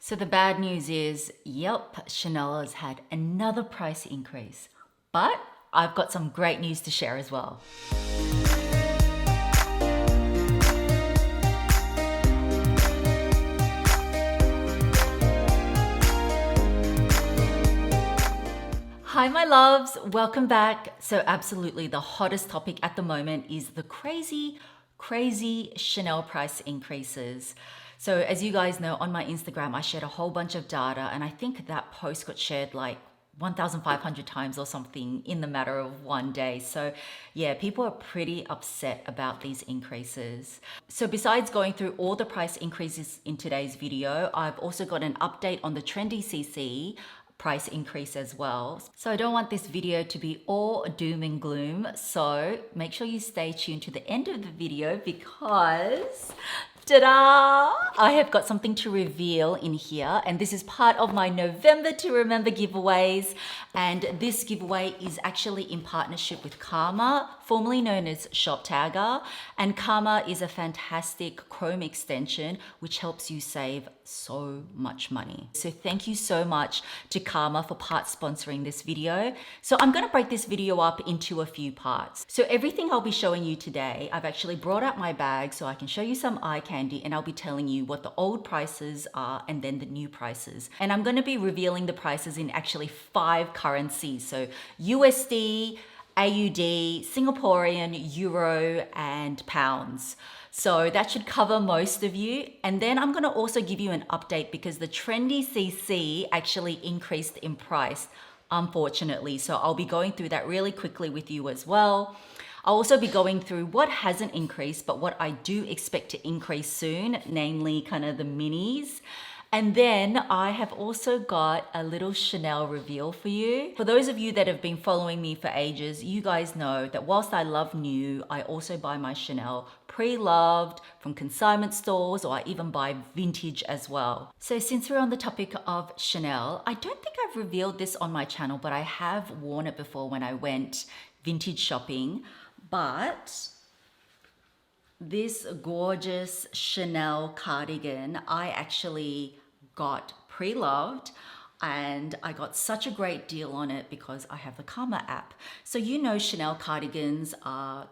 So the bad news is, yep, Chanel has had another price increase, but I've got some great news to share as well. Hi my loves, welcome back. So absolutely the hottest topic at the moment is the crazy Chanel price increases. So as you guys know, on my Instagram, I shared a whole bunch of data, and I think that post got shared like 1,500 times or something in the matter of one day. So yeah, people are pretty upset about these increases. So besides going through all the price increases in today's video, I've also got an update on the Trendy CC price increase as well. So I don't want this video to be all doom and gloom. So make sure you stay tuned to the end of the video because ta-da! I have got something to reveal in here, and this is part of my November to Remember giveaways. And this giveaway is actually in partnership with Karma, formerly known as Shop Tagger. And Karma is a fantastic Chrome extension which helps you save so much money. So thank you so much to Karma for part sponsoring this video. So I'm going to break this video up into a few parts. So everything I'll be showing you today, I've actually brought out my bag so I can show you some eye candy, and I'll be telling you what the old prices are and then the new prices. And I'm going to be revealing the prices in actually 5 currencies. So USD, AUD, Singaporean, Euro, and pounds. So that should cover most of you. And then I'm going to also give you an update because the Trendy CC actually increased in price, unfortunately. So I'll be going through that really quickly with you as well. I'll also be going through what hasn't increased, but what I do expect to increase soon, namely kind of the minis. And then I have also got a little Chanel reveal for you. For those of you that have been following me for ages, you guys know that whilst I love new, I also buy my Chanel pre-loved from consignment stores, or I even buy vintage as well. So since we're on the topic of Chanel, I don't think I've revealed this on my channel, but I have worn it before when I went vintage shopping. But this gorgeous Chanel cardigan, I actually got pre-loved, and I got such a great deal on it because I have the Karma app. So you know Chanel cardigans are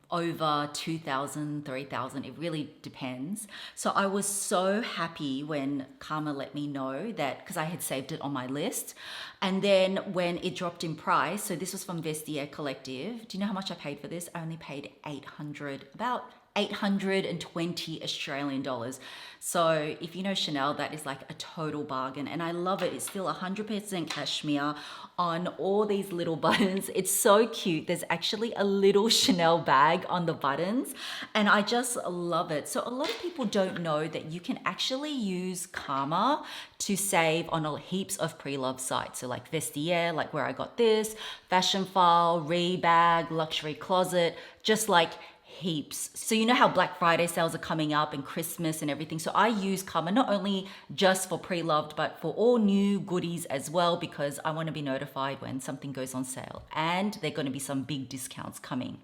over 2,000, 3,000, it really depends. So I was so happy when Karma let me know that, because I had saved it on my list. And then when it dropped in price, so this was from Vestiaire Collective. Do you know how much I paid for this? I only paid about 820 Australian dollars. So if you know Chanel, that is like a total bargain, and I love it. It's still 100% cashmere on all these little buttons. It's so cute. There's actually a little Chanel bag on the buttons, and I just love it. So a lot of people don't know that you can actually use Karma to save on heaps of pre-loved sites. So like Vestiaire, like where I got this, Fashion File, Rebag, Luxury Closet, just like heaps. So you know how Black Friday sales are coming up and Christmas and everything. So I use Karma not only just for pre-loved, but for all new goodies as well, because I want to be notified when something goes on sale, and there are going to be some big discounts coming.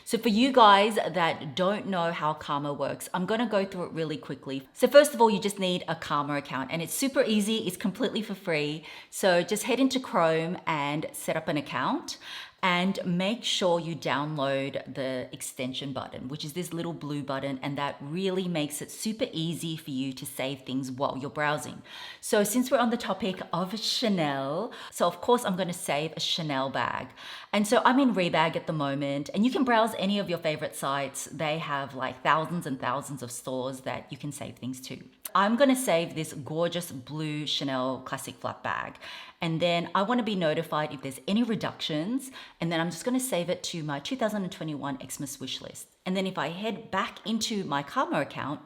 So for you guys that don't know how Karma works, I'm going to go through it really quickly. So first of all, you just need a Karma account, and it's super easy. It's completely for free. So just head into Chrome and set up an account. And make sure you download the extension button, which is this little blue button, and that really makes it super easy for you to save things while you're browsing. So since we're on the topic of Chanel, so of course I'm going to save a Chanel bag. And so I'm in Rebag at the moment, and you can browse any of your favorite sites. They have like thousands and thousands of stores that you can save things to. I'm going to save this gorgeous blue Chanel classic flat bag. And then I want to be notified if there's any reductions. And then I'm just going to save it to my 2021 Xmas wish list. And then if I head back into my Karma account,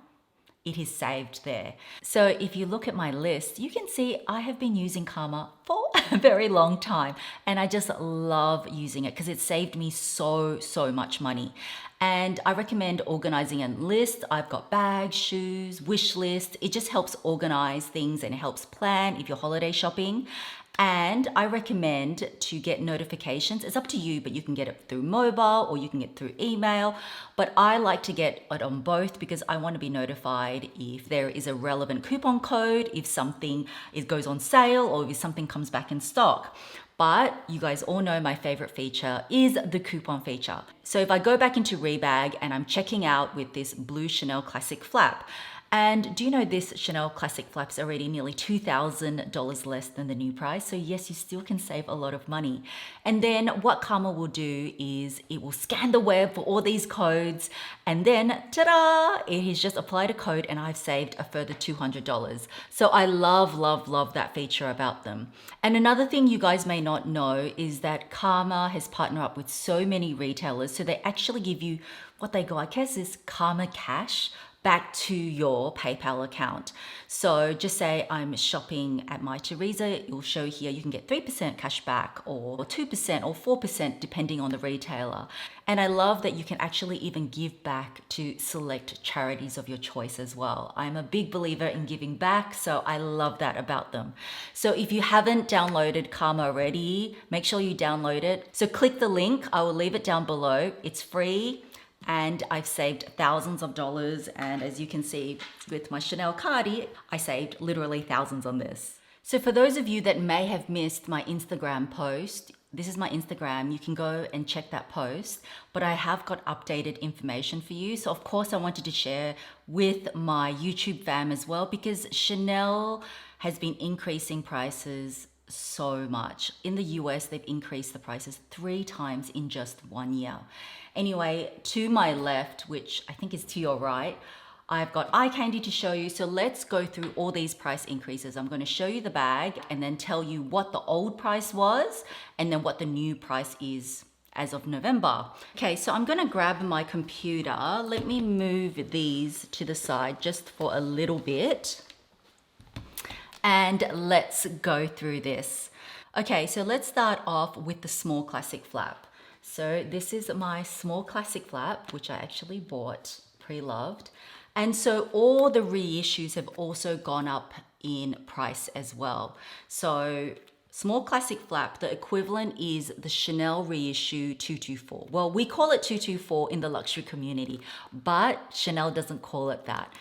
it is saved there. So if you look at my list, you can see I have been using Karma for a very long time. And I just love using it because it saved me so much money. And I recommend organizing a list. I've got bags, shoes, wish list. It just helps organize things and it helps plan if you're holiday shopping. And I recommend to get notifications. It's up to you, but you can get it through mobile or you can get it through email. But I like to get it on both because I want to be notified if there is a relevant coupon code, if something goes on sale, or if something comes back in stock. But you guys all know my favorite feature is the coupon feature. So if I go back into Rebag and I'm checking out with this blue Chanel Classic flap, and do you know this Chanel Classic flap's already nearly $2,000 less than the new price? So yes, you still can save a lot of money. And then what Karma will do is it will scan the web for all these codes, and then ta-da, it has just applied a code and I've saved a further $200. So I love that feature about them. And another thing you guys may not know is that Karma has partnered up with so many retailers. So they actually give you what they go, I guess, is Karma Cash back to your PayPal account. So just say I'm shopping at My Teresa, it will show here you can get 3% cash back or 2% or 4% depending on the retailer. And I love that you can actually even give back to select charities of your choice as well. I'm a big believer in giving back, so I love that about them. So if you haven't downloaded Karma already, make sure you download it. So click the link, I will leave it down below. It's free. And I've saved thousands of dollars. And as you can see with my Chanel cardi, I saved literally thousands on this. So for those of you that may have missed my Instagram post, this is my Instagram. You can go and check that post, but I have got updated information for you. So of course I wanted to share with my YouTube fam as well, because Chanel has been increasing prices so much. In the US, they've increased the prices 3 times in just 1 year. Anyway, to my left, which I think is to your right, I've got eye candy to show you. So let's go through all these price increases. I'm going to show you the bag and then tell you what the old price was and then what the new price is as of November. Okay, so I'm going to grab my computer. Let me move these to the side just for a little bit. And let's go through this. Okay, so let's start off with the small classic flap. So this is my small classic flap, which I actually bought pre-loved. And so all the reissues have also gone up in price as well. So small classic flap, the equivalent is the Chanel reissue 224. Well, we call it 224 in the luxury community, but Chanel doesn't call it that.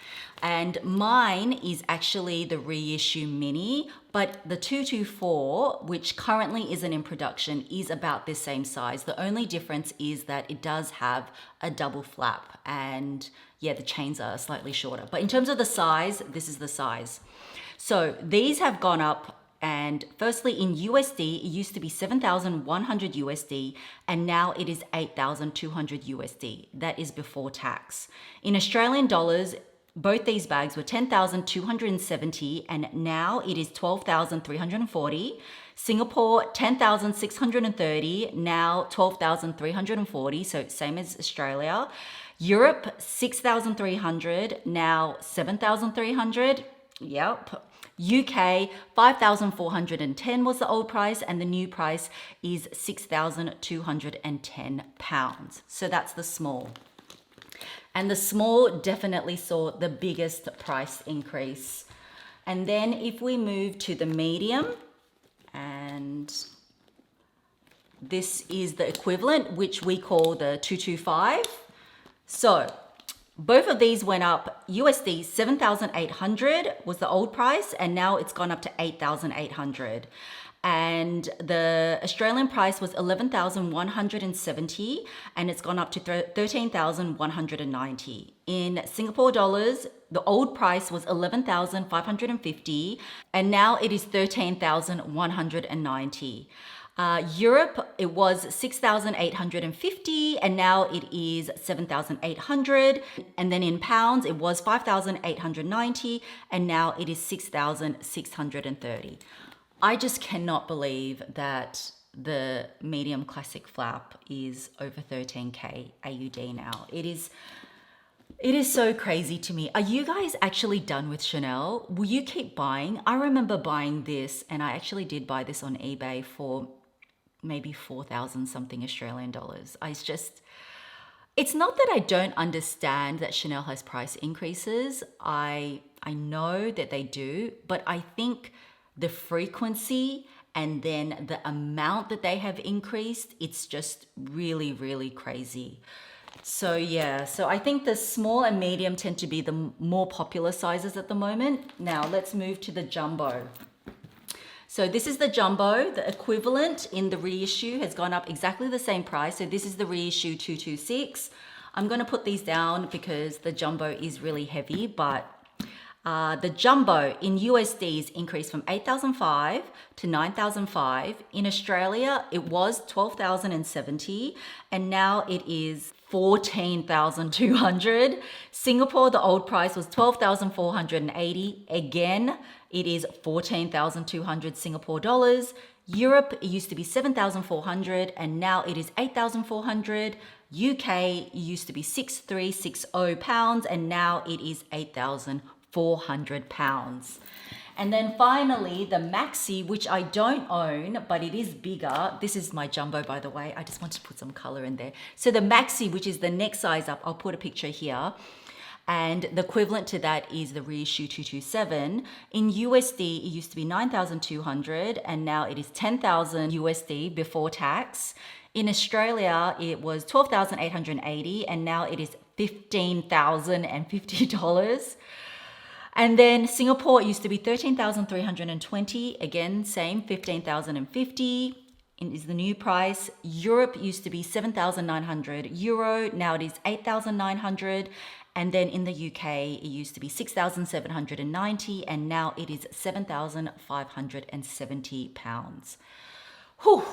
And mine is actually the reissue mini, but the 224, which currently isn't in production, is about the same size. The only difference is that it does have a double flap and yeah, the chains are slightly shorter. But in terms of the size, this is the size. So these have gone up. And firstly, in USD, it used to be 7,100 USD, and now it is 8,200 USD. That is before tax. In Australian dollars, both these bags were 10,270, and now it is 12,340. Singapore, 10,630, now 12,340, so same as Australia. Europe, 6,300, now 7,300. Yep. UK, 5,410 was the old price, and the new price is £6,210. So that's the small. And the small definitely saw the biggest price increase. And then if we move to the medium, and this is the equivalent, which we call the 225. So both of these went up. USD 7,800 was the old price, and now it's gone up to 8,800. And the Australian price was 11,170, and it's gone up to 13,190. In Singapore dollars, the old price was 11,550, and now it is 13,190. Europe, it was 6,850, and now it is 7,800. And then in pounds, it was 5,890, and now it is 6,630. I just cannot believe that the medium classic flap is over 13K AUD now. It is so crazy to me. Are you guys actually done with Chanel? Will you keep buying? I remember buying this, and I actually did buy this on eBay for maybe 4,000 something Australian dollars. It's not that I don't understand that Chanel has price increases. I know that they do, but I think the frequency and then the amount that they have increased, it's just really, really crazy. So yeah, so I think the small and medium tend to be the more popular sizes at the moment. Now let's move to the jumbo. So this is the jumbo. The equivalent in the reissue has gone up exactly the same price. So this is the reissue 226. I'm going to put these down because the jumbo is really heavy, but the jumbo in USDs increased from 8,005 to 9,005. In Australia, it was 12,070 and now it is 14,200. Singapore, the old price was 12,480. Again, it is 14,200 Singapore dollars. Europe, it used to be 7,400 and now it is 8,400. UK used to be 6,360 pounds and now it is 8,400 pounds. And then finally, the maxi, which I don't own, but it is bigger. This is my jumbo, by the way. I just want to put some color in there. So the maxi, which is the next size up, I'll put a picture here. And the equivalent to that is the reissue 227. In USD, it used to be 9,200 and now it is 10,000 USD before tax. In Australia, it was 12,880 and now it is $15,050. And then Singapore, it used to be 13,320. Again, same, 15,050 is the new price. Europe used to be 7,900 euro. Now it is 8,900. And then in the UK, it used to be 6,790 and now it is 7,570 pounds. Whew.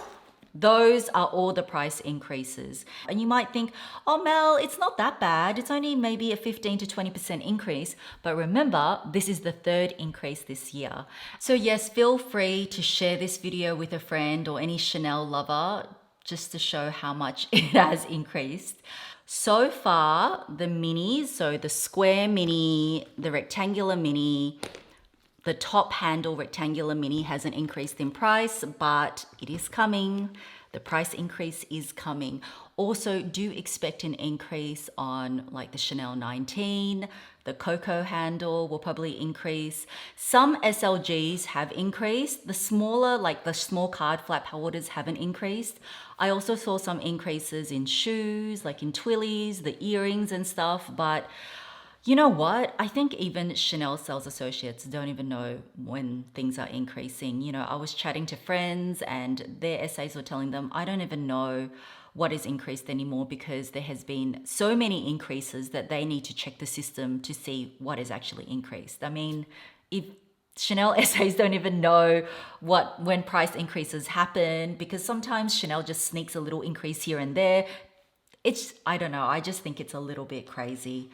Those are all the price increases. And you might think, oh Mel, it's not that bad. It's only maybe a 15 to 20% increase. But remember, this is the third increase this year. So yes, feel free to share this video with a friend or any Chanel lover just to show how much it has increased. So far, the minis, so the square mini, the rectangular mini, the top handle rectangular mini hasn't increased in price, but it is coming. The price increase is coming. Also, do expect an increase on like the Chanel 19, the Coco handle will probably increase. Some SLGs have increased. The smaller, like the small card flap holders haven't increased. I also saw some increases in shoes, like in twillies, the earrings and stuff, but you know what? I think even Chanel sales associates don't even know when things are increasing. You know, I was chatting to friends and their SAs were telling them, I don't even know what is increased anymore because there has been so many increases that they need to check the system to see what is actually increased. I mean, if Chanel SAs don't even know when price increases happen because sometimes Chanel just sneaks a little increase here and there. I don't know, I just think it's a little bit crazy.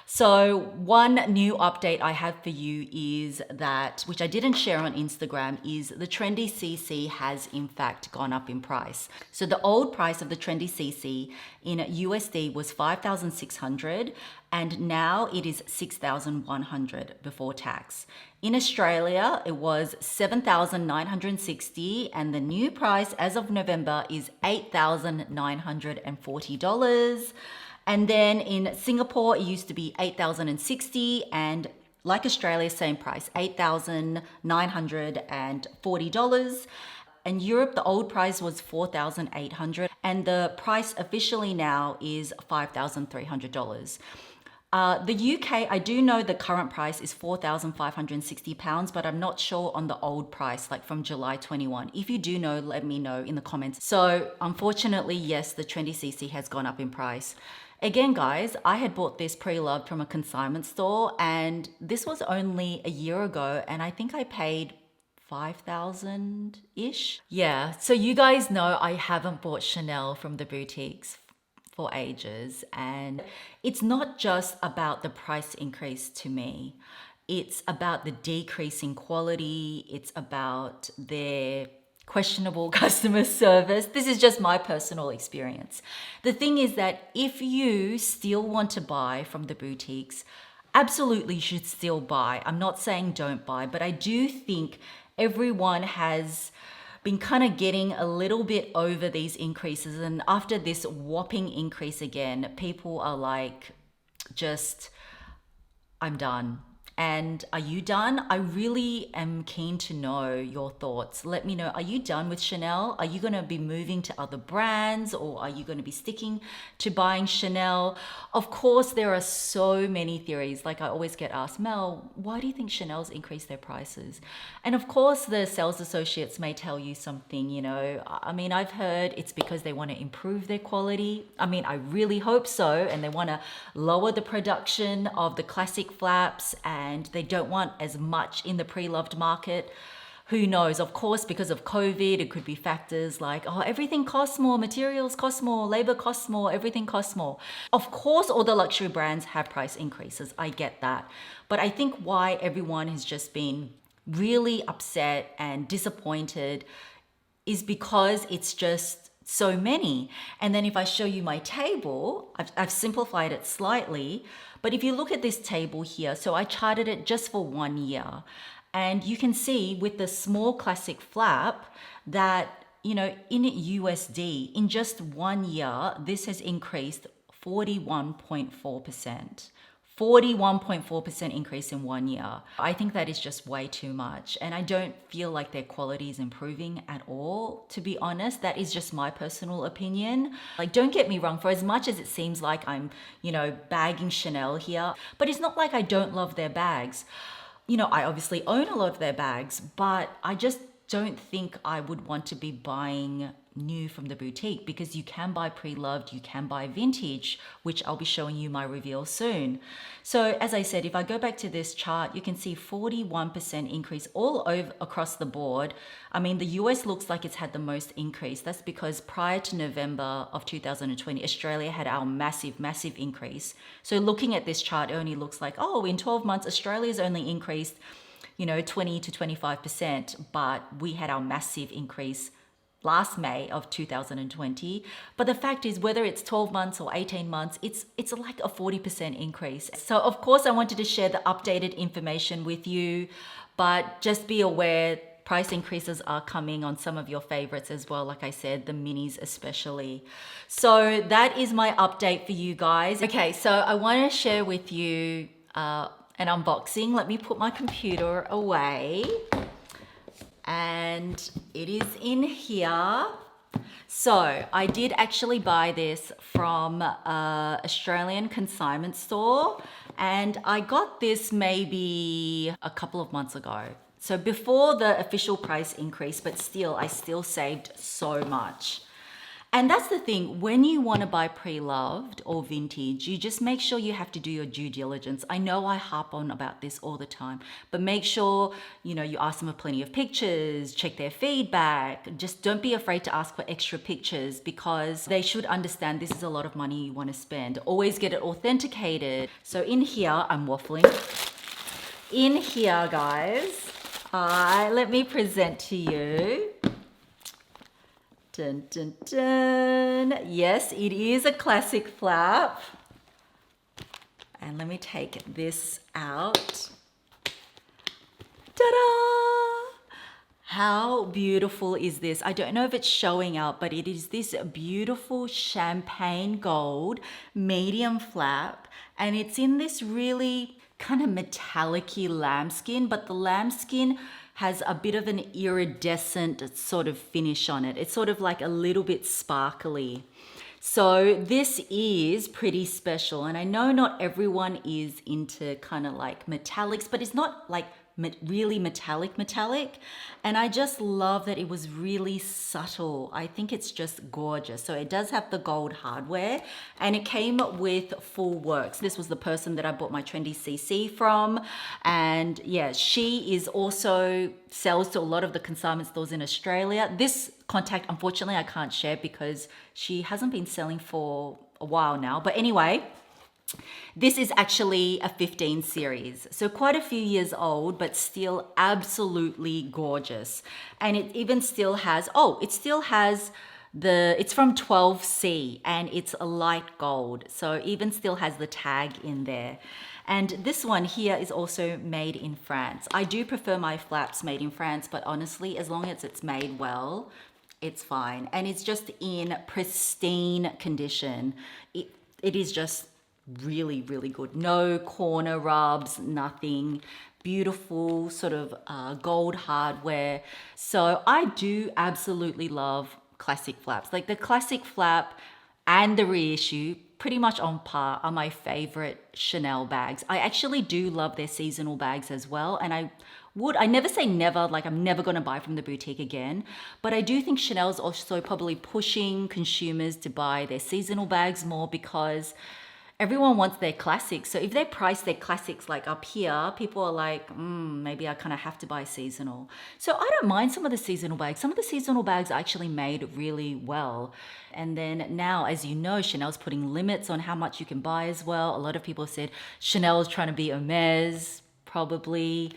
So one new update I have for you is that, which I didn't share on Instagram, is the Trendy CC has in fact gone up in price. So the old price of the Trendy CC in USD was 5,600 and now it is 6,100 before tax. In Australia, it was 7,960 and the new price as of November is $8,940. And then in Singapore, it used to be 8,060 and like Australia, same price, $8,940. And Europe, the old price was 4,800 and the price officially now is $5,300. The UK, I do know the current price is £4,560, but I'm not sure on the old price, like from July 21. If you do know, let me know in the comments. So unfortunately, yes, the Trendy CC has gone up in price. Again, guys, I had bought this pre-loved from a consignment store and this was only a year ago and I think I paid 5,000-ish. Yeah, so you guys know I haven't bought Chanel from the boutiques for ages and it's not just about the price increase to me. It's about the decrease in quality. It's about their questionable customer service. This is just my personal experience. The thing is that if you still want to buy from the boutiques, absolutely you should still buy. I'm not saying don't buy, but I do think everyone has been kind of getting a little bit over these increases. And after this whopping increase again, people are like, just, I'm done. And are you done? I really am keen to know your thoughts. Let me know, are you done with Chanel? Are you going to be moving to other brands, or are you going to be sticking to buying Chanel? Of course, there are so many theories. Like I always get asked, Mel, why do you think Chanel's increased their prices? And of course, the sales associates may tell you something, you know. I mean, I've heard it's because they want to improve their quality. I mean, I really hope so. And they want to lower the production of the classic flaps, and they don't want as much in the pre-loved market. Who knows? Of course, because of COVID, it could be factors like, oh, everything costs more, materials cost more, labor costs more, everything costs more. Of course, all the luxury brands have price increases. I get that. But I think why everyone has just been really upset and disappointed is because it's just so many. And then if I show you my table, I've simplified it slightly, but if you look at this table here, so I charted it just for 1 year, and you can see with the small classic flap that, you know, in USD, in just 1 year, this has increased 41.4%. 41.4% increase in 1 year. I think that is just way too much. And I don't feel like their quality is improving at all, to be honest. That is just my personal opinion. Like, don't get me wrong, for as much as it seems like I'm, you know, bagging Chanel here, but it's not like I don't love their bags. You know, I obviously own a lot of their bags, but I just don't think I would want to be buying new from the boutique, because you can buy pre-loved, you can buy vintage, which I'll be showing you my reveal soon. So as I said, if I go back to this chart, you can see 41% increase all over across the board. I mean, the US looks like it's had the most increase. That's because prior to November of 2020, Australia had our massive increase. So looking at this chart, it only looks like, oh, in 12 months, Australia's only increased, you know, 20 to 25%, but we had our massive increase last May of 2020. But the fact is, whether it's 12 months or 18 months, it's like a 40% increase. So of course I wanted to share the updated information with you, but just be aware price increases are coming on some of your favorites as well. Like I said, the minis especially. So that is my update for you guys. Okay, so I want to share with you an unboxing. Let me put my computer away. And it is in here. So I did actually buy this from an Australian consignment store, and I got this maybe a couple of months ago. So before the official price increase, but still, I still saved so much. And that's the thing, when you want to buy pre-loved or vintage, you just make sure you have to do your due diligence. I know I harp on about this all the time, but make sure, you know, you ask them for plenty of pictures, check their feedback. Just don't be afraid to ask for extra pictures, because they should understand this is a lot of money you want to spend. Always get it authenticated. So in here, I'm waffling. In here, guys, let me present to you. Dun, dun, dun. Yes, it is a classic flap. And let me take this out. Ta-da! How beautiful is this? I don't know if it's showing out, but it is this beautiful champagne gold medium flap. And it's in this really kind of metallic-y lambskin, but the lambskin has a bit of an iridescent sort of finish on it. It's sort of like a little bit sparkly. So this is pretty special. And I know not everyone is into kind of like metallics, but it's not like really metallic. And I just love that it was really subtle. I think it's just gorgeous. So it does have the gold hardware, and it came with full works. This was the person that I bought my Trendy CC from. And yeah, she is also sells to a lot of the consignment stores in Australia. This contact, unfortunately, I can't share because she hasn't been selling for a while now. But anyway, This is actually a 15 series, so quite a few years old, but still absolutely gorgeous. And it even still has, it's from 12C and it's a light gold. So even still has the tag in there. And this one here is also made in France. I do prefer my flaps made in France, but honestly, as long as it's made well, it's fine. And it's just in pristine condition. It is just really, really good. No corner rubs, nothing. Beautiful sort of gold hardware. So I do absolutely love classic flaps. Like the classic flap and the reissue, pretty much on par, are my favorite Chanel bags. I actually do love their seasonal bags as well. And I never say never, like I'm never going to buy from the boutique again, but I do think Chanel's also probably pushing consumers to buy their seasonal bags more because everyone wants their classics. So if they price their classics like up here, people are like, maybe I kind of have to buy seasonal. So I don't mind some of the seasonal bags. Some of the seasonal bags are actually made really well. And then now, as you know, Chanel's putting limits on how much you can buy as well. A lot of people have said Chanel's trying to be Hermes, probably.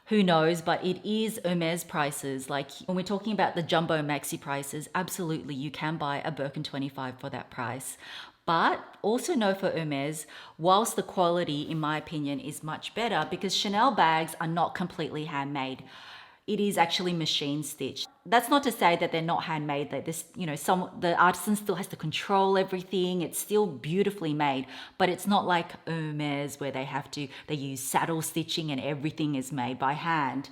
Who knows, but it is Hermes prices. Like when we're talking about the jumbo maxi prices, absolutely you can buy a Birkin 25 for that price. But also know for Hermes, whilst the quality, in my opinion, is much better because Chanel bags are not completely handmade. It is actually machine stitched. That's not to say that they're not handmade. That this, the artisan still has to control everything. It's still beautifully made, but it's not like Hermes where they use saddle stitching and everything is made by hand.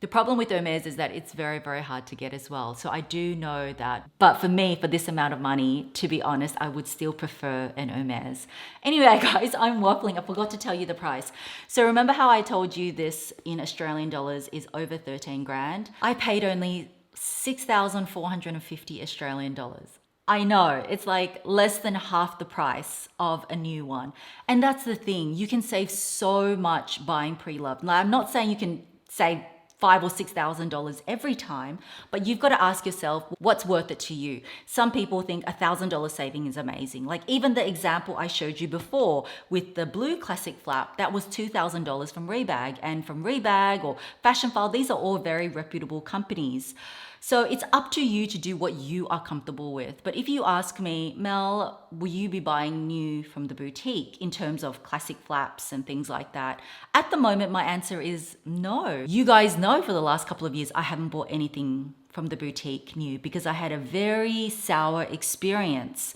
The problem with Hermes is that it's very, very hard to get as well. So I do know that. But for me, for this amount of money, to be honest, I would still prefer an Hermes. Anyway, guys, I'm waffling. I forgot to tell you the price. So remember how I told you this in Australian dollars is over 13 grand? I paid only 6,450 Australian dollars. I know, it's like less than half the price of a new one. And that's the thing. You can save so much buying pre-loved. Now, I'm not saying you can save $5,000 or $6,000 every time, but you've got to ask yourself what's worth it to you. Some people think $1,000 saving is amazing. Like even the example I showed you before with the blue classic flap, that was $2,000 from Rebag, and from Rebag or Fashion File, these are all very reputable companies. So it's up to you to do what you are comfortable with. But if you ask me, Mel, will you be buying new from the boutique in terms of classic flaps and things like that? At the moment, my answer is no. You guys know for the last couple of years, I haven't bought anything from the boutique new because I had a very sour experience.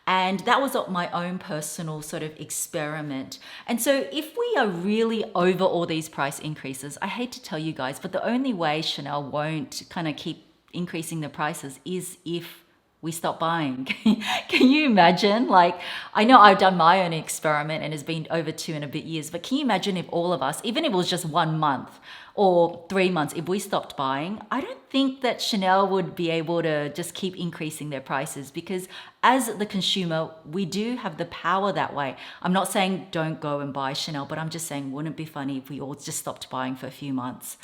And that was my own personal sort of experiment. And so if we are really over all these price increases, I hate to tell you guys, but the only way Chanel won't kind of keep increasing the prices is if we stop buying. Can you imagine? Like, I know I've done my own experiment and it's been over 2 and a bit years, but can you imagine if all of us, even if it was just 1 month or 3 months, if we stopped buying? I don't think that Chanel would be able to just keep increasing their prices because as the consumer, we do have the power that way. I'm not saying don't go and buy Chanel, but I'm just saying, wouldn't it be funny if we all just stopped buying for a few months?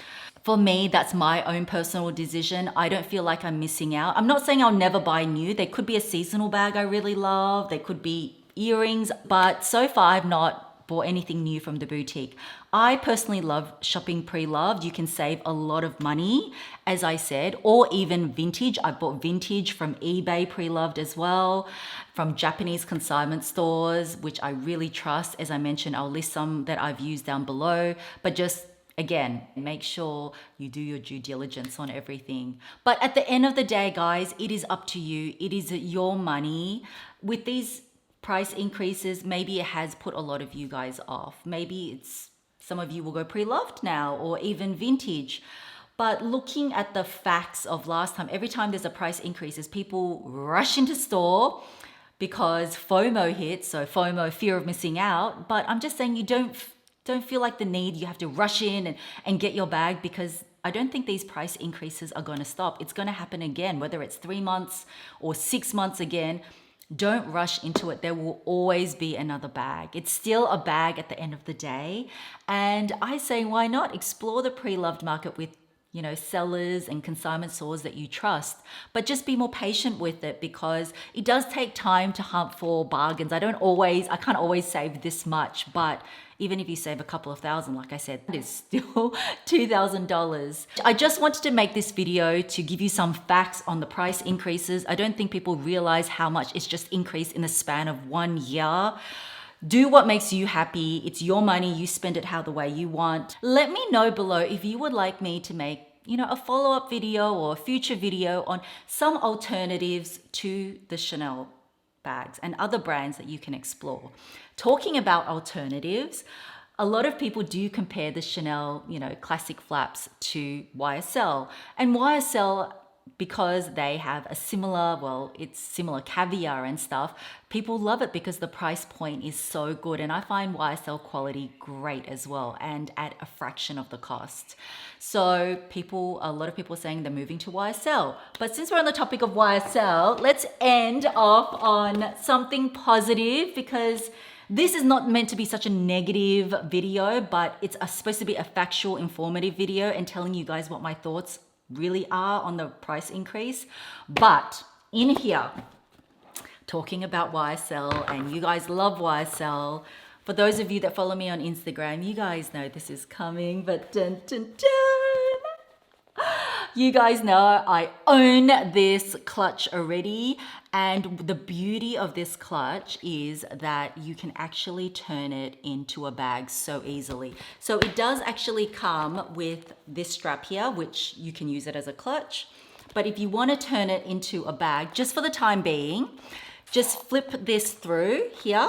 For me, that's my own personal decision. I don't feel like I'm missing out. I'm not saying I'll never buy new. There could be a seasonal bag I really love. There could be earrings, but so far I've not bought anything new from the boutique. I personally love shopping pre-loved. You can save a lot of money, as I said, or even vintage. I bought vintage from eBay pre-loved as well, from Japanese consignment stores, which I really trust. As I mentioned, I'll list some that I've used down below, but just again, make sure you do your due diligence on everything. But at the end of the day, guys, it is up to you. It is your money. With these price increases, maybe it has put a lot of you guys off. Maybe some of you will go pre-loved now or even vintage. But looking at the facts of last time, every time there's a price increases, people rush into store because FOMO hits. So FOMO, fear of missing out. But I'm just saying you don't feel like the need, you have to rush in and get your bag because I don't think these price increases are going to stop. It's going to happen again, whether it's 3 months or 6 months again. Don't rush into it. There will always be another bag. It's still a bag at the end of the day. And I say, why not explore the pre-loved market with sellers and consignment stores that you trust. But just be more patient with it because it does take time to hunt for bargains. I can't always save this much, but even if you save a couple of thousand, like I said, it is still $2,000. I just wanted to make this video to give you some facts on the price increases. I don't think people realize how much it's just increased in the span of 1 year. Do what makes you happy. It's your money. You spend it how the way you want. Let me know below if you would like me to make, a follow-up video or a future video on some alternatives to the Chanel bags and other brands that you can explore. Talking about alternatives, a lot of people do compare the Chanel, classic flaps to YSL. And YSL, because they have a it's similar caviar and stuff, people love it because the price point is so good. And I find YSL quality great as well and at a fraction of the cost. So a lot of people are saying they're moving to YSL. But since we're on the topic of YSL, let's end off on something positive because this is not meant to be such a negative video, but it's supposed to be a factual, informative video and telling you guys what my thoughts really are on the price increase. But in here, talking about YSL, and you guys love YSL. For those of you that follow me on Instagram, you guys know this is coming, but dun, dun, dun. You guys know I own this clutch already, and the beauty of this clutch is that you can actually turn it into a bag so easily. So it does actually come with this strap here, which you can use it as a clutch. But if you want to turn it into a bag, just for the time being, just flip this through here.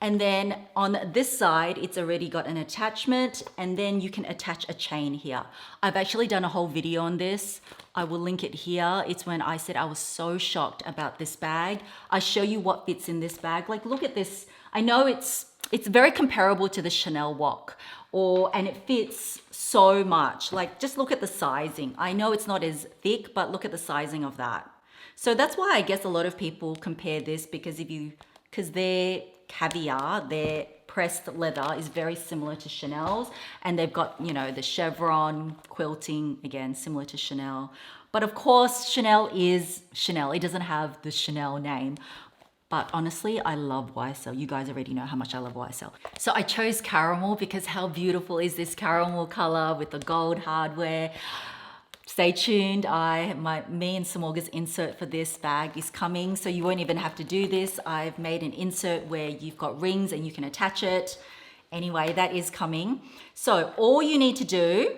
And then on this side, it's already got an attachment, and then you can attach a chain here. I've actually done a whole video on this. I will link it here. It's when I said I was so shocked about this bag. I show you what fits in this bag. Like, look at this. I know it's very comparable to the Chanel Wok, and it fits so much. Like, just look at the sizing. I know it's not as thick, but look at the sizing of that. So that's why I guess a lot of people compare this because their caviar, their pressed leather is very similar to Chanel's, and they've got, the chevron quilting, again, similar to Chanel. But of course, Chanel is Chanel. It doesn't have the Chanel name. But honestly, I love YSL. You guys already know how much I love YSL. So I chose caramel because how beautiful is this caramel color with the gold hardware. Stay tuned. Me and Samorga's insert for this bag is coming, so you won't even have to do this. I've made an insert where you've got rings and you can attach it. Anyway, that is coming. So all you need to do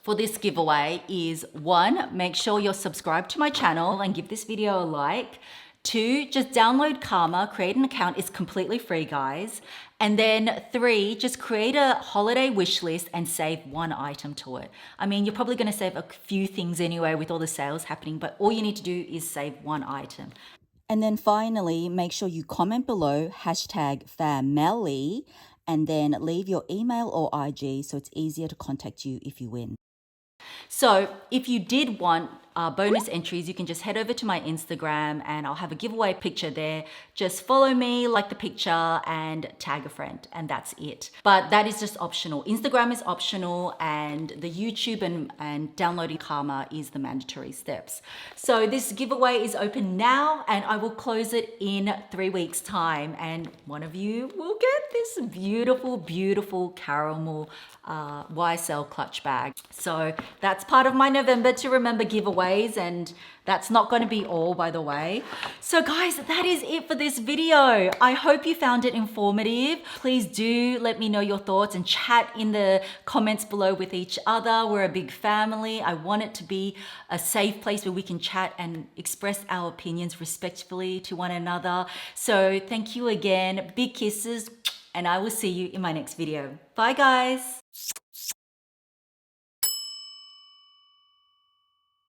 for this giveaway is 1, make sure you're subscribed to my channel and give this video a like. 2, just download Karma, create an account. It's completely free, guys. And then 3, just create a holiday wish list and save 1 item to it. I mean, you're probably going to save a few things anyway with all the sales happening, but all you need to do is save 1 item. And then finally, make sure you comment below #family and then leave your email or IG so it's easier to contact you if you win. So if you did want bonus entries, you can just head over to my Instagram and I'll have a giveaway picture there. Just follow me, like the picture and tag a friend, and that's it. But that is just optional. Instagram is optional and the YouTube and downloading Karma is the mandatory steps. So this giveaway is open now and I will close it in 3 weeks time, and one of you will get this beautiful, beautiful caramel YSL clutch bag. So that's part of my November to Remember giveaways, and that's not going to be all, by the way. So guys, that is it for this video. I hope you found it informative. Please do let me know your thoughts and chat in the comments below with each other. We're a big family. I want it to be a safe place where we can chat and express our opinions respectfully to one another. So thank you again. Big kisses, and I will see you in my next video. Bye guys.